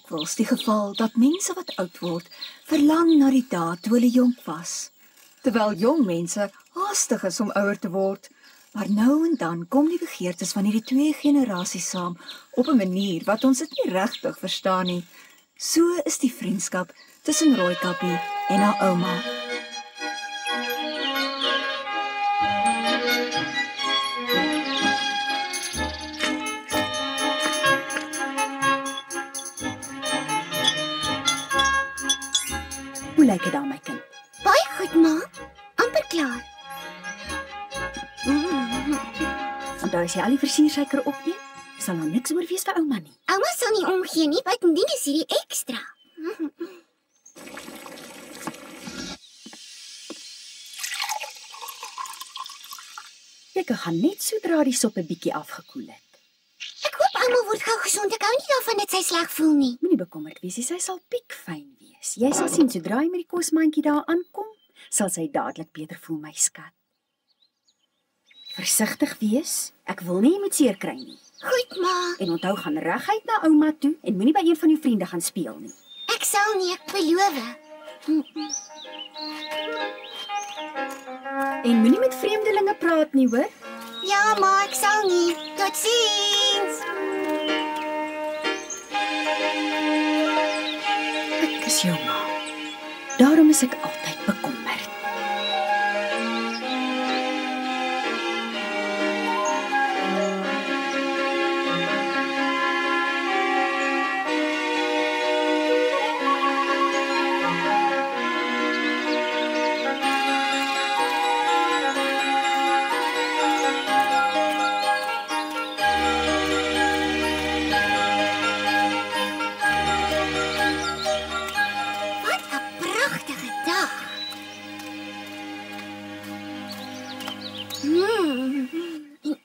dikwels die geval dat mense wat oud word, verlang na die dae toe hulle jonk was. Terwyl jong mense haastig is om ouer te word, maar nou en dan kom die begeertes van hierdie twee generasies saam op 'n manier wat ons dit nie regtig verstaan nie. So is die vriendskap tussen Rooikappie en haar ouma. Hoe lyk dit dan, my kind? Baie goed, ma. Amper klaar. Onthou as jy al die versiersuiker opeet, sal daar niks oor wees vir ouma nie. Ouma sal nie omgee nie, buitendien is hierdie ekstra. Jy kan gaan net sodra die sop 'n bietjie afgekoel het. Ek hoop ouma word gou gesond. Ek hou nie daarvan dat sy sleg voel nie. Moenie bekommerd wees nie, sy sal piekfyn wees. Jy sal sien sodra jy met die kosmandjie daar aankom, sal sy dadelik beter voel, my skat. Versigtig wees. Ek wil nie jy moet seer kry nie. Goed, ma. En onthou gaan reguit na ouma toe en moenie by een van jou vriende gaan speel nie. Ek sal nie, ek beloof. En moenie met vreemdelinge praat nie, hoor? Ja, ma, ek sal nie. Totsiens. Ek is jou ma. Daarom is ek altyd bekommerd.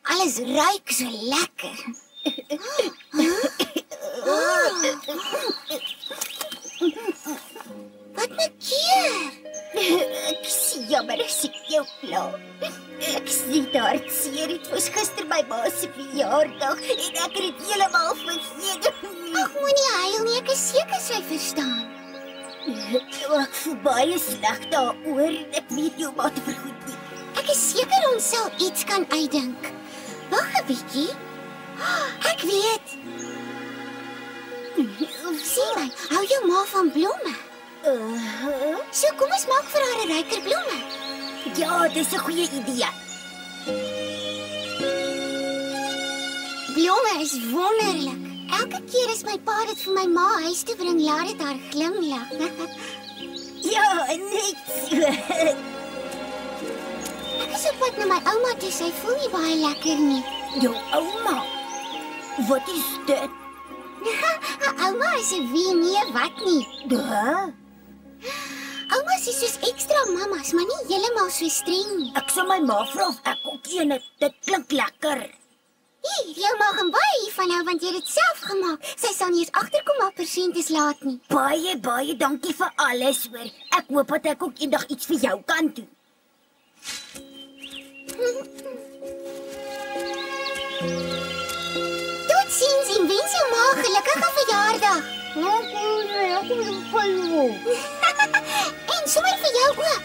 Alles ruik so lekker. Wat maak jy? Ek sien jammer as ek jou pla. Ek sien daar seer, dit was gister my ma se verjaardag en ek het dit heeltemal vergeet. Ag, moenie huil nie, ek is seker sy verstaan. Ek voel baie sleg daaroor. Ek weet jou ma te vergoed nie. Ek is seker ons sal iets kan uitdink. Wag 'n bietjie. Ek weet. Sien my, hou jou ma van blomme. So kom ons maak vir haar 'n ryker blomme. Ja, dis 'n goeie idee. Blomme is wonderlik. Elke keer as my pa dit vir my ma huis toe bring, laat dit haar glimlag. Ja, net so. Ek is op pad na my ouma toe, sy voel nie baie lekker nie. Jou ouma? Wat is dit? Ouma is 'n wie, nee, wat nie. Oumas is soos ekstra mamas, maar nie heeltemal so streng nie. Ek sal my ma vra of ek ook een het. Dit klink lekker. Hier, jou ma gaan baie hiervan hou want jy het dit self gemaak. Sy sal nie eens agterkom maar persent is laat nie. Baie dankie vir alles, hoor. Ek hoop dat ek ook eendag iets vir jou kan doen. Totsiens en wens jou ma 'n gelukkige verjaardag. En sommer vir jou ook.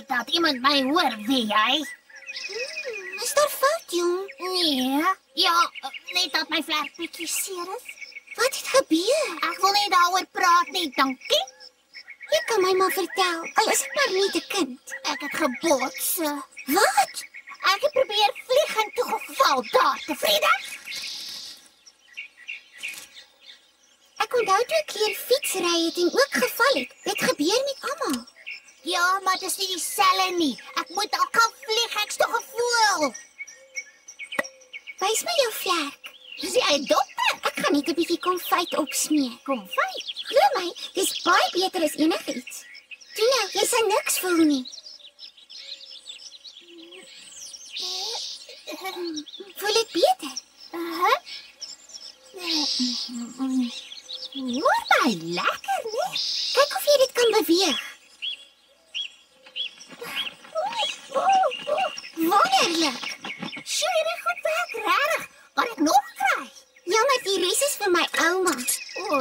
Dat iemand my hoor, wie jy? Is daar fout, jong? Nee, ja, net dat my vlerk bietjie seer is. Wat het gebeur? Ek wil nie daaroor praat nie, dankie. Jy kan my maar vertel, al is ek maar net 'n kind. Ek het gebots. Wat? Ek het probeer vlieg en toe geval daar, tevrede? Ek onthou toe ek leer fietsry het en ook geval het. Dit gebeur met almal. Ja, maar dit is nie dieselfde nie. Ek moet al kan vlieg, ek's tog 'n voël. Wys my jou vlek. Dis jy 'n dokter? Ek gaan net 'n bietjie konfyt opsmeer. Konfyt. Glo my, dis baie beter as enigiets. Toe nou, jy sal niks voel nie. Voel dit beter? Hoor my lekker, nee. Kyk of jy dit kan beweeg. Wonderlik. Sjoe, hierdie goed werk regtig. Kan ek nog kry? Jammer, die res is vir my ouma. O,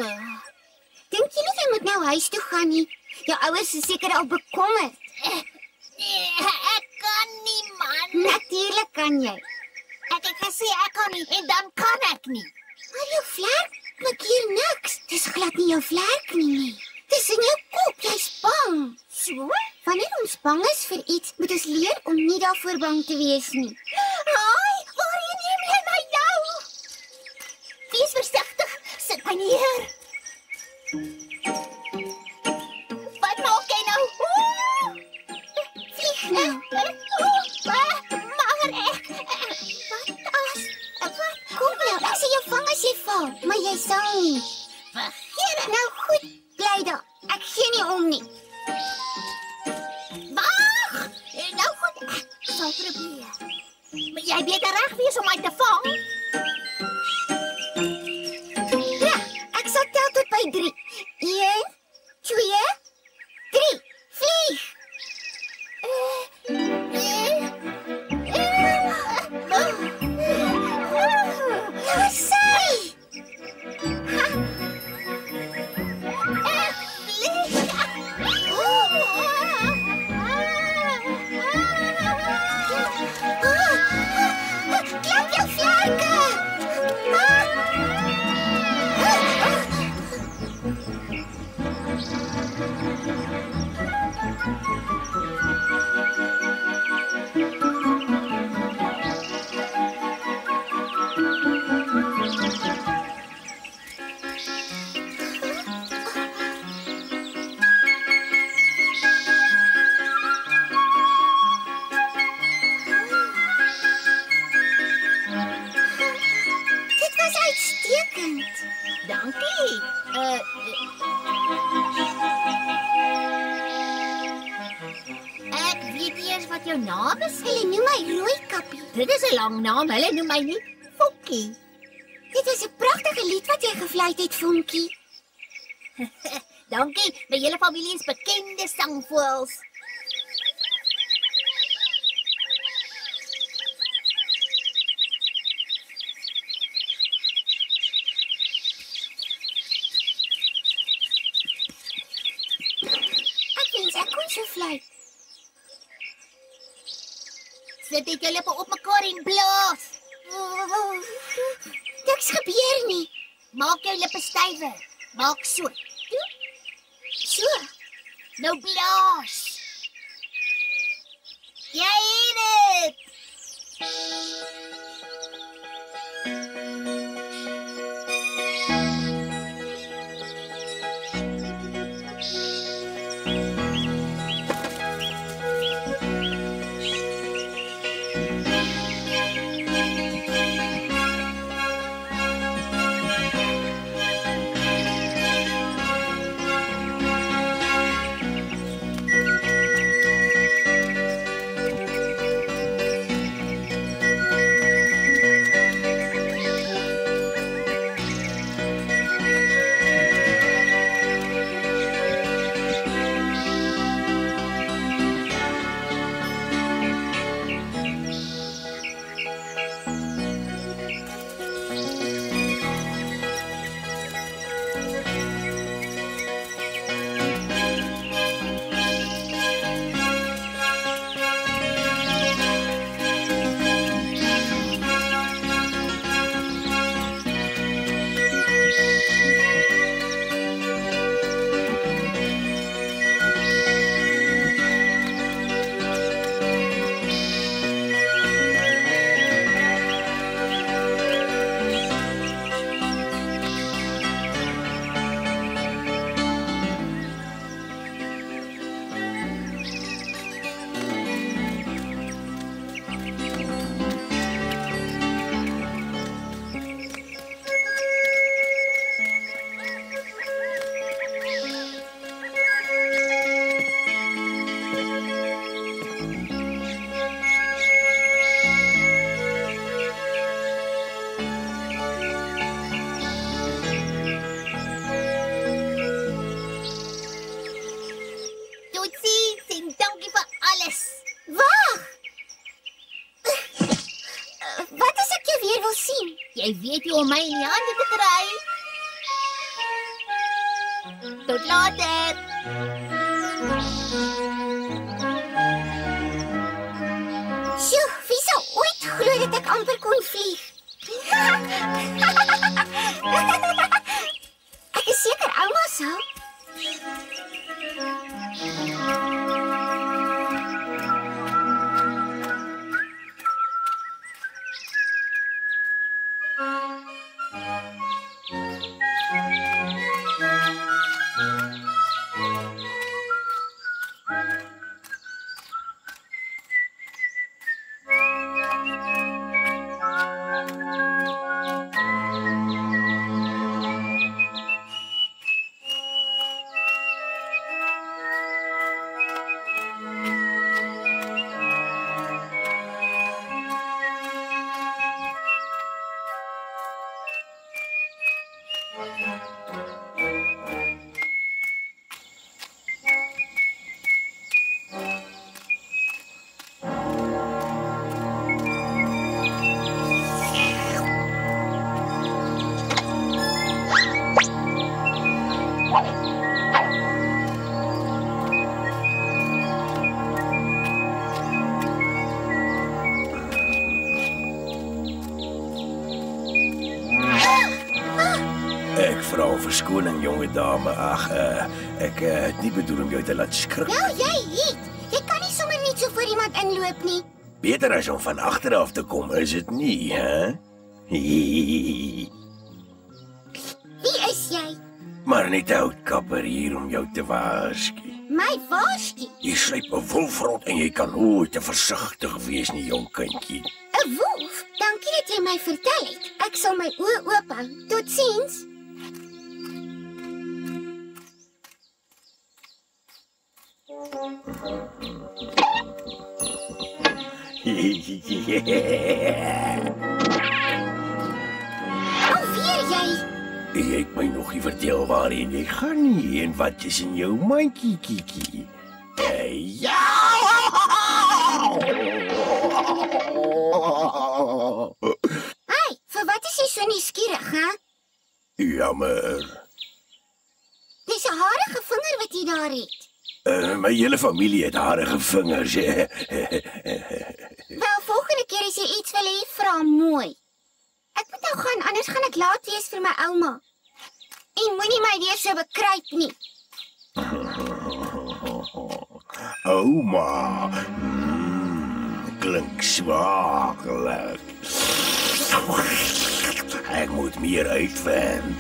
Dink jy nie jy moet nou huis toe gaan nie? Jou ouers is seker al bekommerd. nee, ek kan nie, man. Natuurlik kan jy. Ek het gesê ek kan nie en dan kan ek nie. Maar jou vlek maak hier niks. Dis glad nie jou vlek nie. Dis in jou kop, jy's bang. So? Wanneer ons bang is vir iets, moet ons leer om nie daarvoor bang te wees nie. Haai, waarheen neem jy my nou? Wees versigtig, sit my neer. Wat maak jy nou? Vlieg nou. Maar ek, wat? Kom nou, ek sê jou vang as jy val, maar jy sal nie. Vergeet dit. Nou goed, bly daar. Ek gee nie om nie. Wag! Nou goed, ek sal probeer. Maar jy beter reg wees om my te vang. Ja, ek sal tel tot by 3. 1, 2, 3. Vlieg! Daar sy! Klap jou vlerke! Dit was uitstekend. Dankie. Ek weet nie eens wat jou naam is. Hulle noem my Rooikappie. Dit is 'n lang naam. Hulle noem my nie Fokkie. Dit was 'n pragtige lied wat jy gefluit het, Vonkie. Dankie. My hele familie is bekende sangvoëls. Ek wens ek kon so fluit. Sit dit julle op mekaar en blaas. Niks gebeur nie. Maak jou lippe stywer. Maak so. So. Nou blaas. Jy het dit. Totsiens en dankie vir alles. Wag. Wat as ek jou weer wil sien? Jy weet hoe om my in die hande te kry. Tot later. Sjoe, wie sou ooit glo dat ek amper kon vlieg? Ek is seker ouma sou. Ek vra verskoning, jonge dame. Ag, ek het nie bedoel om jou te laat skrik. Nou jy het. Jy kan nie sommer net so voor iemand inloop nie. Beter as om van agter af te kom, is dit nie, hè? Wie is jy? Maar net 'n houtkapper hier om jou te waarsku. My waarsku. Jy sluip 'n wolfrot en jy kan nooit te versigtig wees nie, jong kindjie. 'n Wolf? Dankie dat jy my vertel het. Ek sal my oë oop hou. Totsiens. Alweer jy. Jy het my nog nie vertel waarheen jy gaan nie en wat is in jou mandjie, Kiki. Ja! Hey, vir wat is jy so nuuskierig, hè? Jammer. Dis 'n harige vinger wat jy daar het. My hele familie het harige vingers. Wel, volgende keer as jy iets wil hê, vra mooi. Ek moet nou gaan, anders gaan ek laat wees vir my ouma. En moenie my weer so bekruip nie. Ouma. Klink swaaklik. Ek moet meer uitvind.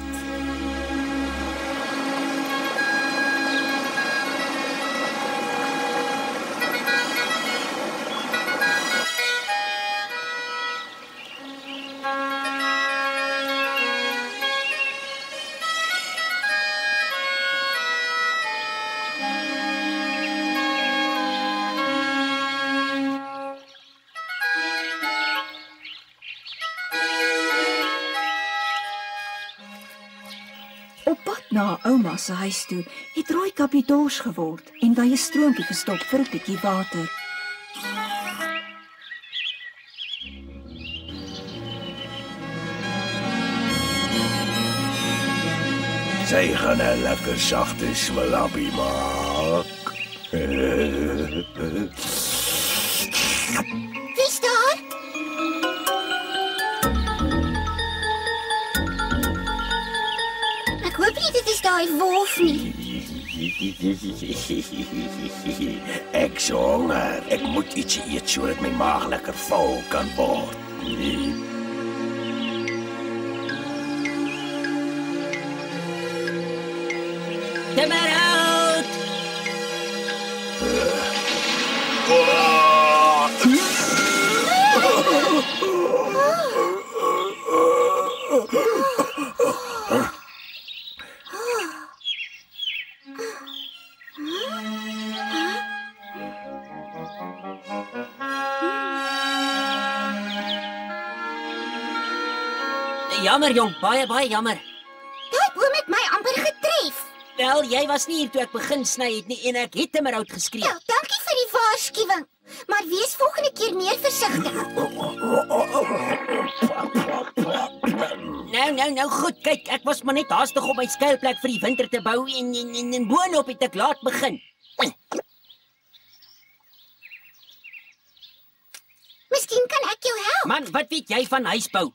Op pad na ouma se huis toe het Rooikappie dors geword en by 'n stroompie gestop vir 'n bietjie water. Sy gaan 'n lekker sagte smalappie maak. Wie's daar? Ek hoop nie dit is daai wolf nie. Ek honger. Ek moet ietsie eet sodat my maag lekker vol kan word. Timmer out! Jammer jong, baie jammer. Daai boom het my amper getref. Wel, jy was nie hier toe ek begin sny het nie en ek het hom eruit geskree. Ja, dankie vir die waarskuwing. Maar wees volgende keer meer versigtig. Nou goed, kyk, ek was maar net haastig om my skuilplek vir die winter te bou en boonop het ek laat begin. Miskien kan ek jou help. Man, wat weet jy van huisbou?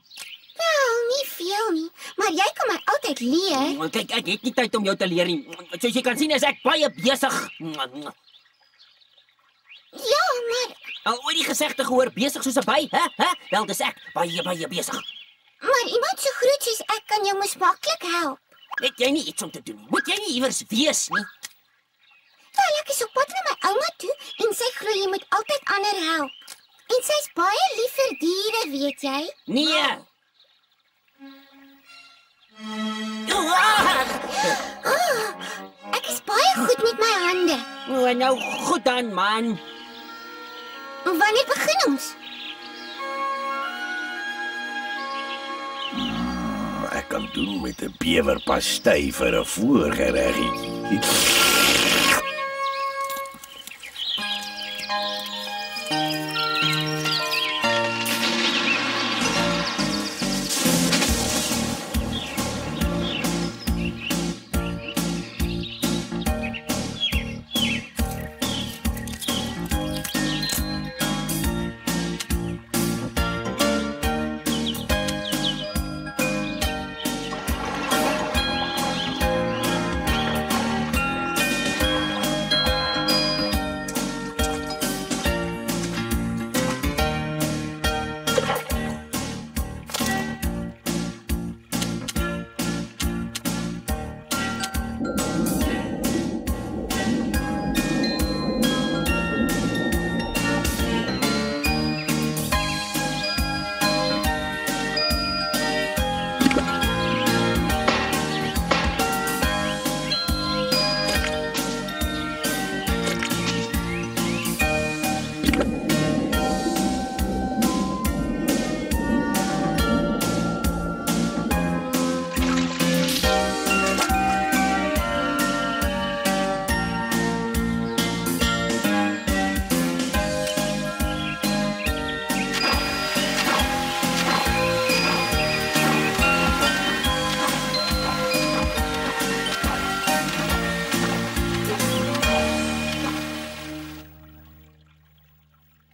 Wel, nie veel nie, maar jy kan my altyd leer. Kyk, ek het nie tyd om jou te leer nie. Soos jy kan sien is ek baie besig. Ja, maar Al ooit die gesegde gehoor, besig soos 'n by, hè? Wel, dis ek, baie besig. iemand so groot soos ek kan jou mos maklik help. Het jy nie iets om te doen nie? Moet jy nie iewers wees nie? Wel, ek is op pad na my ouma toe en sy glo jy moet altyd ander help. En sy's baie lief vir diere, weet jy? Nee. Ek is baie goed met my hande. O, nou goed dan, man. Wanneer begin ons? Ek kan doen met 'n bewerpastei vir 'n voorgereggie.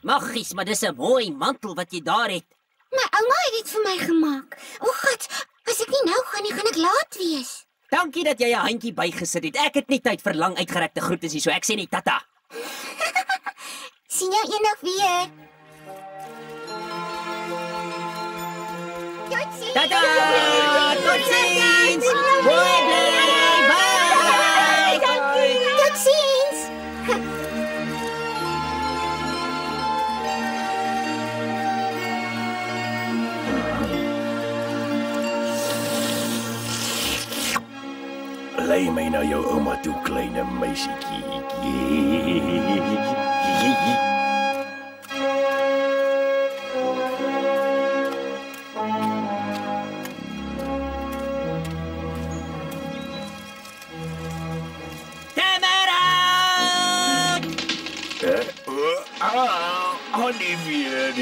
Maggies, maar dis 'n mooi mantel wat jy daar het. My ouma het dit vir my gemaak. O God, as ek nie nou gaan nie, gaan ek laat wees. Dankie dat jy 'n handjie bygesit het. Ek het nie tyd vir lang uitgerekte groetes nie, so ek sê net tata. Sien jou eendag weer. Totsiens. Tata! Totsiens! Mooi bly! Bye! Totsiens. Lei my na jou ouma toe, kleine meisietjie. Olivier,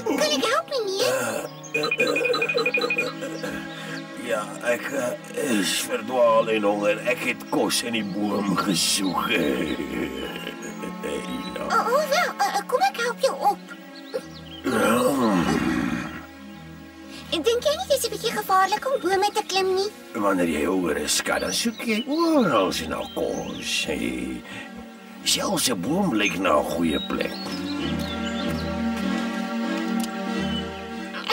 Kan ek help, meneer? Ja, ek is verdwaal en honger. Ek het kos in die boom gesoek. Wel, kom ek help jou op. Dink jy nie dit is 'n bietjie gevaarlik om bome te klim nie? Wanneer jy honger is, dan soek jy oral na kos. Selfs 'n boom lyk na 'n goeie plek.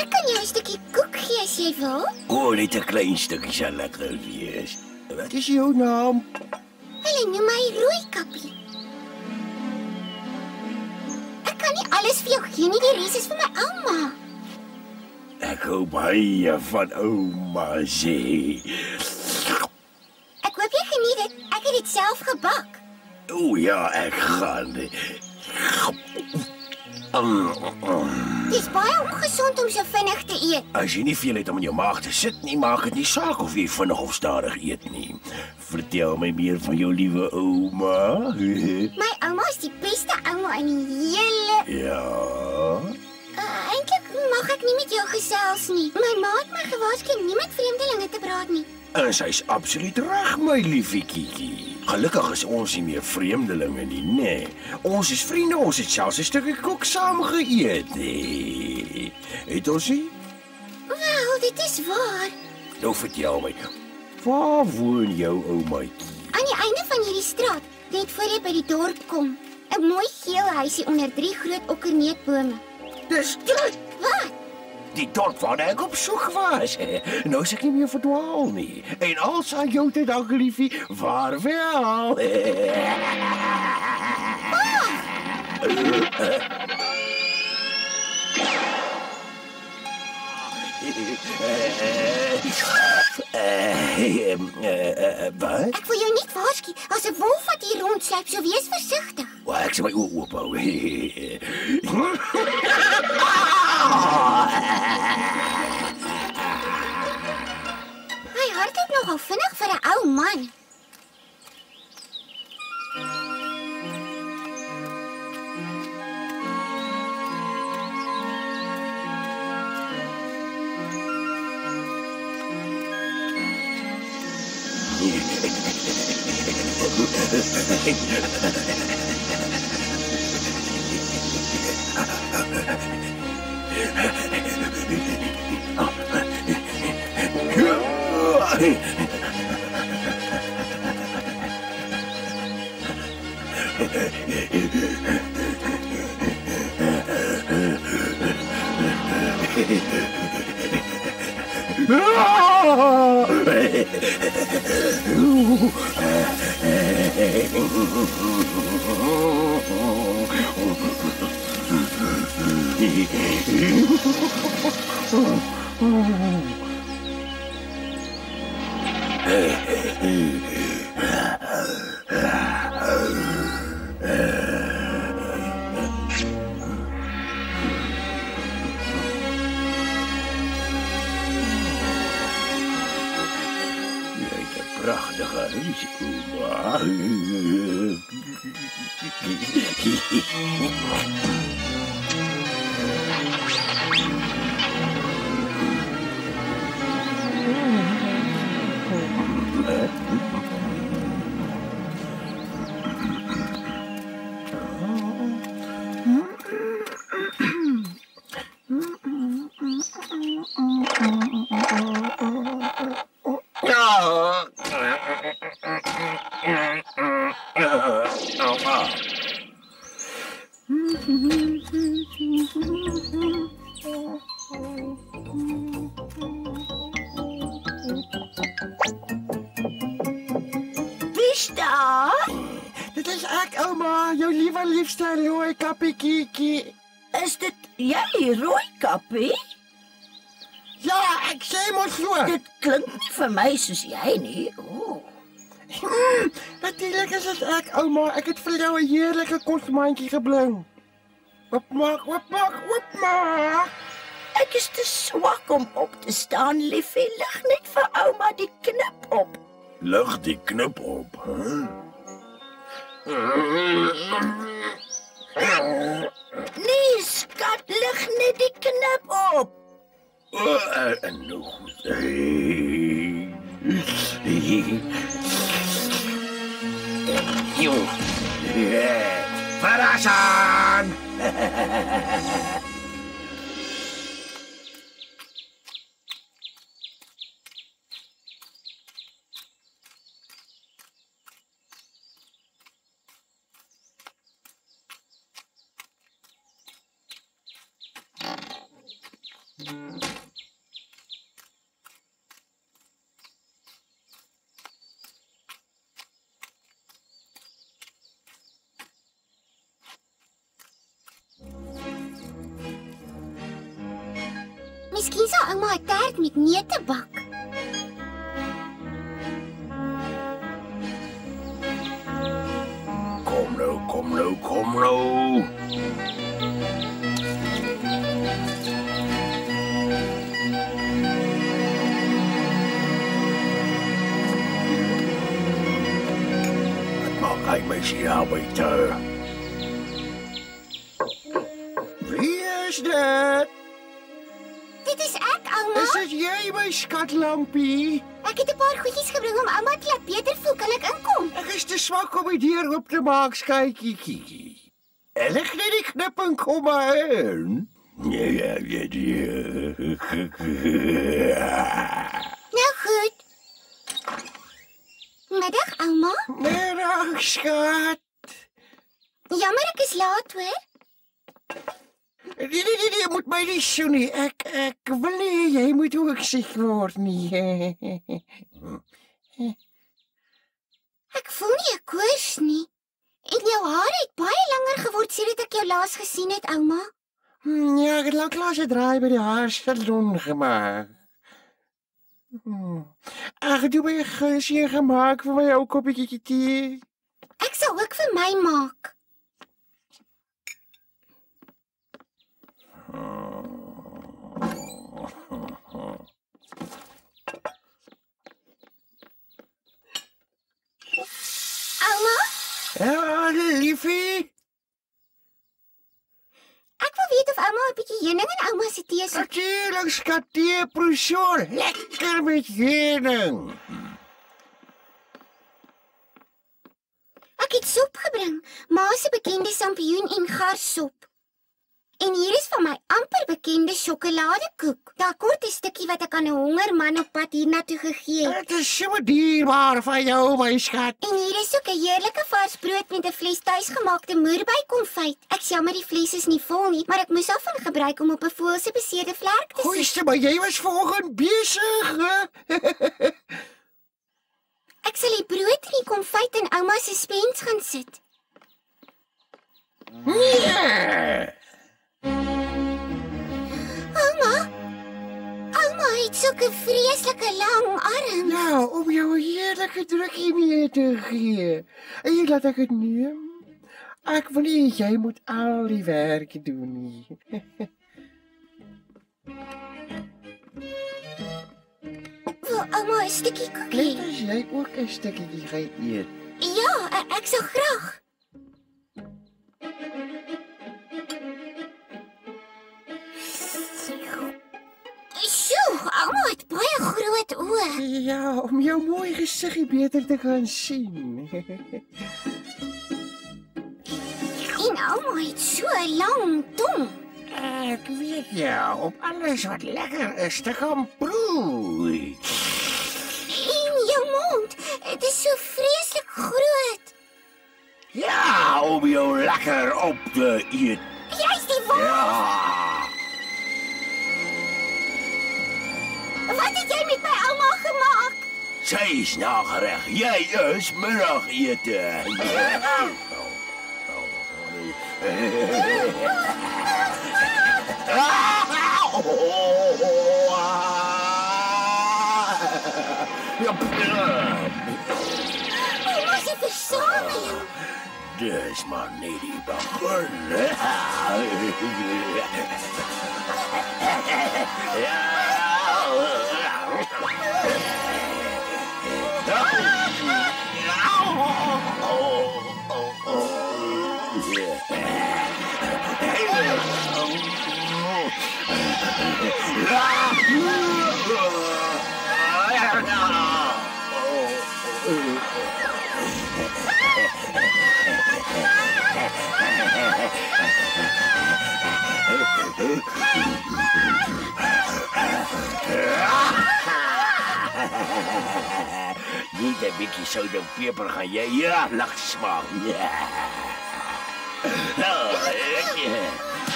Ek kan jou 'n stukkie koek gee as jy wil? Net 'n klein stukkie sal lekker wees. Wat is jou naam? Hulle noem my Rooikappie. Ek kan nie alles vir jou gee nie, die res is vir my ouma. Ek hou baie van ouma sê. Ek hoop jy geniet dit. Ek het dit self gebak. O ja, ek gaan. Dit is baie ongesond om so vinnig te eet. As jy nie veel het om in jou maag te sit nie, maak dit nie saak of jy vinnig of stadig eet nie. Vertel my meer van jou liewe ouma. My ouma is die beste ouma in die hele... Ja. Eintlik mag ek nie met jou gesels nie. My ma het my gewaarsku nie met vreemdelinge te praat nie. En sy's absoluut reg, my liefie Kiki. Gelukkig is ons nie meer vreemdelinge nie, nee. Ons is vriende, ons het selfs 'n stukkie koek saam geëet. Nee. Het ons nie? Wel, dit is waar. Nou vertel my, waar woon jou oumaatjie? Aan die einde van hierdie straat, net voor jy by die dorp kom. 'n Mooi geel huisie onder 3 groot okkerneetbome. Dis dit. Wat? Die dorp waar ek op soek was. Nou is ek nie meer verdwaal nie. En als aan jou te dank, liefie, vaarwel. Wat? Ek wil jou nie waarsku. As 'n wolf wat hier rondsluip, so wees versigtig. Ek sal my oë oop hou. Hy hardloop nogal vinnig vir 'n ou man. Prachtige huis, ouma. Dit is ek, ouma, jou liewe liefste Rooikappie Kiki. Is dit jy, Rooikappie? Ja, ek sê mos so. Dit klink nie vir my soos jy nie. O. Natuurlijk is dit ek, ouma. Ek het vir jou 'n heerlike kosmandjie gebring. Oopmaak, oopmaak, oopmaak. Ek is te swak om op te staan, liefie. Lig net vir ouma die knip op. Lig die knip op, hè? Nee, skat, lig net die knip op. Nou goed. Verrassing! Miskien sal ouma 'n tert met neute bak. Kom nou. Wat maak hy my hier buite? Wie is dit? Dit is ek, ouma. Is dit jy, my skatlampie? Ek het 'n paar goedjies gebring om ouma te laat beter voel. Kan ek inkom? Ek is te swak om die deur oop te maak, skytjie Kiki. Lig net die knip en kom maar in. Nou goed. Middag, ouma. Middag, skat. Jammer ek is laat, hoor. Nee, moet my nie so nie. Ek wil nie jy moet ook siek word nie. Ek voel nie 'n koors nie. En jou hare het baie langer geword sedert ek jou laas gesien het, ouma. Ja, ek het lanklaas 'n draai by die haarsalon gemaak. Ag, jy het my gesie gemaak vir my ou koppietjie tee. Ek sal ook vir my maak. Ouma, Ja, liefie. ek wil weet of ouma 'n bietjie heuning in ouma se tee sit. Natuurlijk, skat, tee, proesoor. Lekker met heuning. Ek het sop gebring, ma se bekende sampioen en garssop. En hier is van my amper bekende sjokoladekoek. Daar kort 'n stukkie wat ek aan 'n honger man op pad hiernatoe gegee het. Het is so dierbaar van jou, my skat. En hier is ook 'n heerlike vars brood met 'n fles tuisgemaakte moerbei-konfyt. Ek jammer die fles is nie vol nie, maar ek moes daarvan gebruik om op 'n voël se beseerde vlerk te sit. Goeie, maar jy was vanoggend besig, hè? Ek sal die brood en die konfyt in ouma se spens gaan sit. Nee. Ouma het sulke vreeslike lang arms. Ja, om jou 'n heerlike drukkie mee te gee. En jy laat ek dit neem. Ek wil nie jy moet al die werk doen nie. Wil ouma 'n stukkie koekie? Net as jy ook 'n stukkie gaan eet. Ja, ek sal graag. Sjoe, ouma het baie groot oë. Ja, om jou mooi gesiggie beter te kan sien. En ouma het so 'n lang tong. Ek weet jou, op alles wat lekker is te gaan proe. En jou mond, dit is so vreeslik groot. Ja, om jou lekker op te eet. Jy's die waar. Ja. Wat het jy met my ouma gemaak? Sy is nagereg. Jy is middagete. Ouma se versameling. Dis maar net die begin. Niet een beetje zout en peper gaan jij ja laksman. Ja.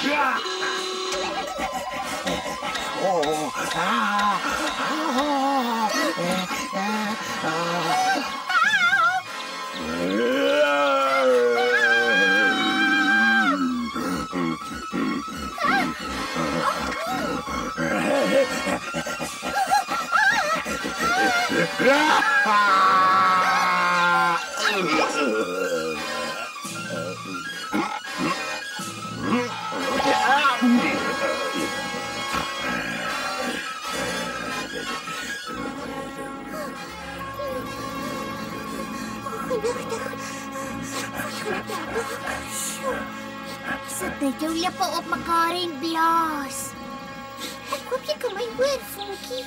Ja. Oh. Sit net jou lippe op mekaar en blaas. Ek hoop jy kan my hoor, Vonkie.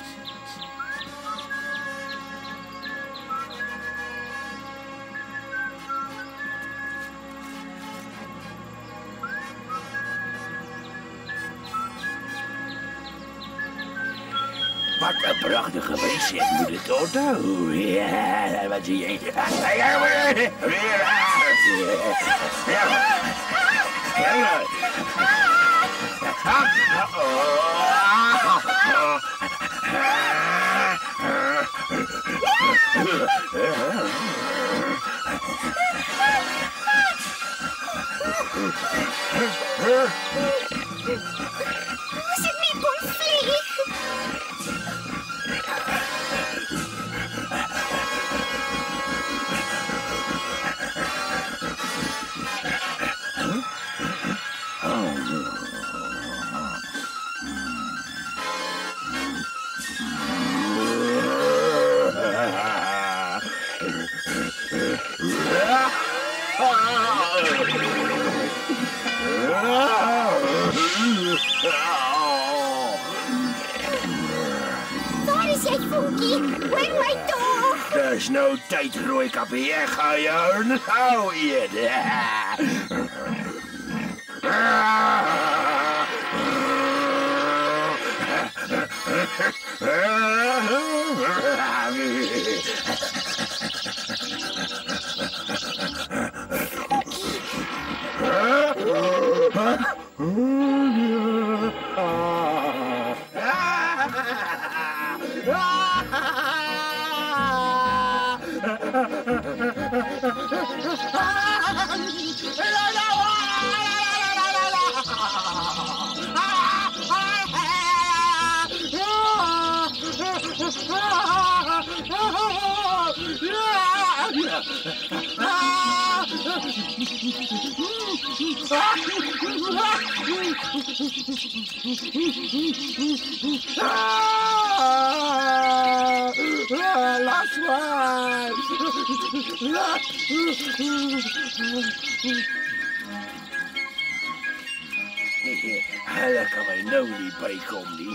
Wat 'n pragtige wyse, ek moet dit onthou. Ja, wat zie jy? As ek nie kon vlieg. Waar is jy, Vonkie? Hoor my tog! Dis nou tyd, Rooikappie, ek gaan jou nou eet. Last one! Hulle kan my nou nie bykom nie.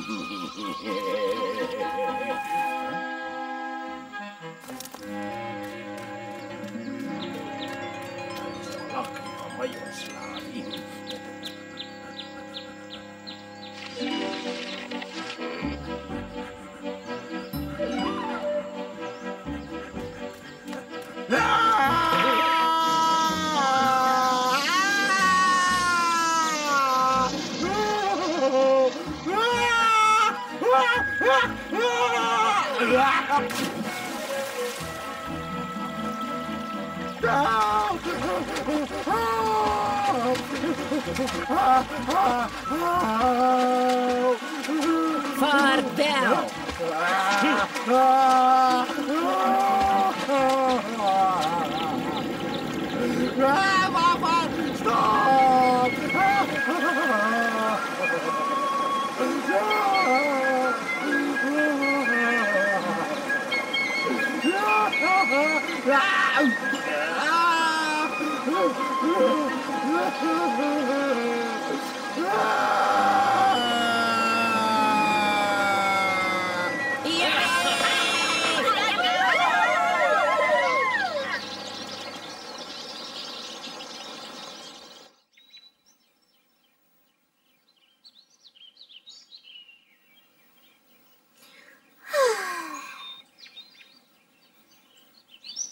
Lekker van my ontslaan nie. Vaarwel! Stop!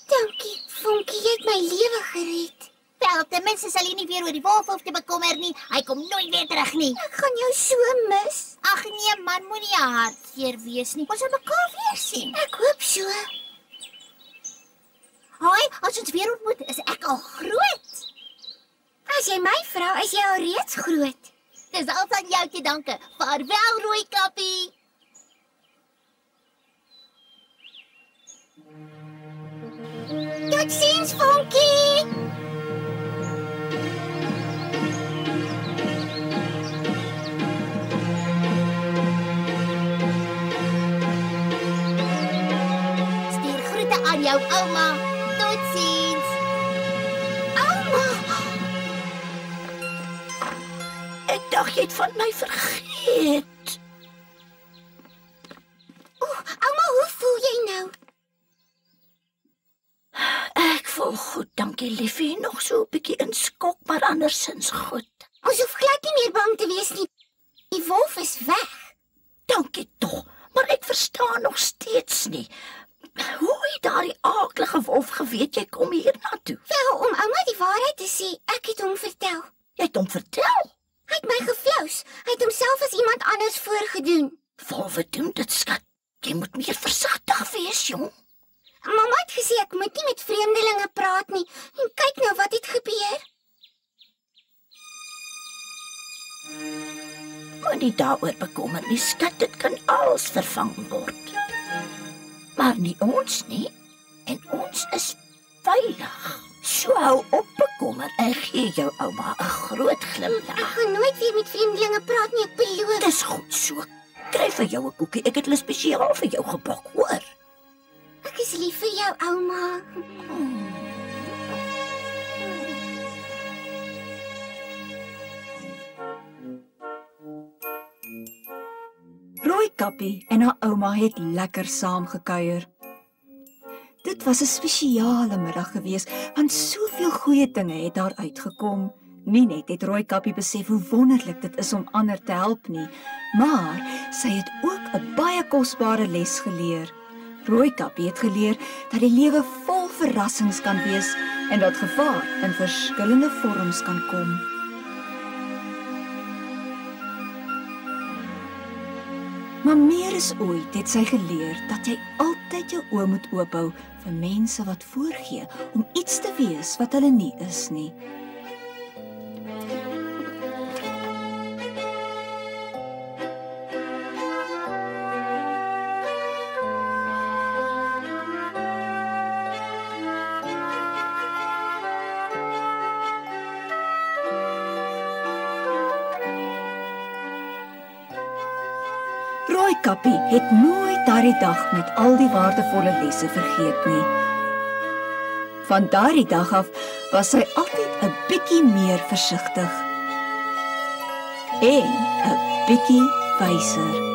Dankie, Vonkie, jy het my lewe gered. Wel, ten minste sal jy nie weer oor die wolf hoef te bekommer nie. Hy kom nooit weer terug nie. Ek gaan jou so mis. Ag nee man, moenie hartseer wees nie. Ons sal mekaar weer sien. Ek hoop so. Hoi, as ons weer ontmoet, is ek al groot. As jy my vra, is jy al reeds groot. Dis al aan jou te danke. Vaarwel, Rooikappie. aan jou ouma. Totsiens. Ek dacht jy het van my vergeet. Ouma, hoe voel jy nou? Ek voel goed, dankie liefie. Nog so 'n bietjie in skok, maar andersins goed. Ons hoef glad nie meer bang te wees nie. Die wolf is weg. Dankie tog, maar ek verstaan nog steeds nie. Hoe het daardie aaklige wolf geweet jy kom hier na toe? Wel, om ouma die waarheid te sê, ek het hom vertel. Jy het hom vertel? Hy het my geflous. Hy het homself as iemand anders voorgedoen. Wolwe doen dit, skat. Jy moet meer versigtig wees, jong. Mamma het gesê ek moet nie met vreemdelinge praat nie. En kyk nou wat het gebeur. Moenie daaroor bekommer nie, skat, dit kan alles vervang word. Maar nie ons nie, en ons is veilig. So hou op bekommer en gee jou ouma 'n groot glimlag. Ek gaan nooit weer met vreemdelinge praat nie, ek beloof. Dis goed so. Kry vir jou 'n koekie, ek het hulle spesiaal vir jou gebak, hoor. Ek is lief vir jou, ouma. Rooikappie en haar ouma het lekker saam gekuier. Dit was 'n spesiale middag gewees, want soveel goeie dinge het daar uitgekom. Nie net het Rooikappie besef hoe wonderlik dit is om ander te help nie, maar sy het ook 'n baie kosbare les geleer. Rooikappie het geleer dat die lewe vol verrassings kan wees en dat gevaar in verskillende vorms kan kom. Maar meer as ooit het sy geleer dat jy altyd jou oë moet oophou vir mense wat voorgee om iets te wees wat hulle nie is nie. Rooikappie het nooit daardie dag met al die waardevolle lesse vergeet nie. Van daardie dag af was sy altyd 'n bietjie meer versigtig en 'n bietjie wyser.